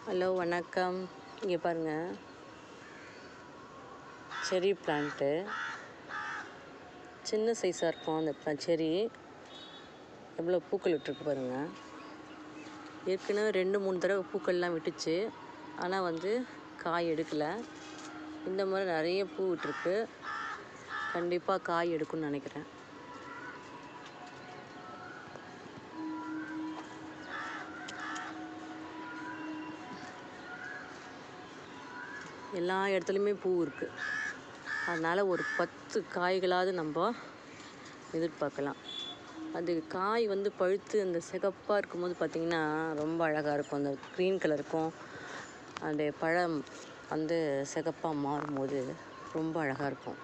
Hello வணக்கம். இங்கே பாருங்கள், செரி பிளான்ட்டு சின்ன சைஸாக இருக்கும். அந்த செரி எவ்வளோ பூக்கள் விட்டுருக்கு பாருங்கள். ஏற்கனவே 2-3 தடவை பூக்கள்லாம் விட்டுச்சு, ஆனால் காய் எடுக்கலை. இந்த மாதிரி நிறைய பூ விட்டுருக்கு. கண்டிப்பாக காய் எடுக்கும்னு நினைக்கிறேன். எல்லா இடத்துலையுமே பூ இருக்குது. அதனால் ஒரு 10 காய்களாவது நம்ம எதிர்பார்க்கலாம். அது காய் பழுத்து அந்த சிகப்பாக இருக்கும்போது பார்த்திங்கன்னா ரொம்ப அழகாக இருக்கும். அந்த க்ரீன் கலருக்கும் அந்த பழம் சிகப்பாக மாறும்போது ரொம்ப அழகாக இருக்கும்.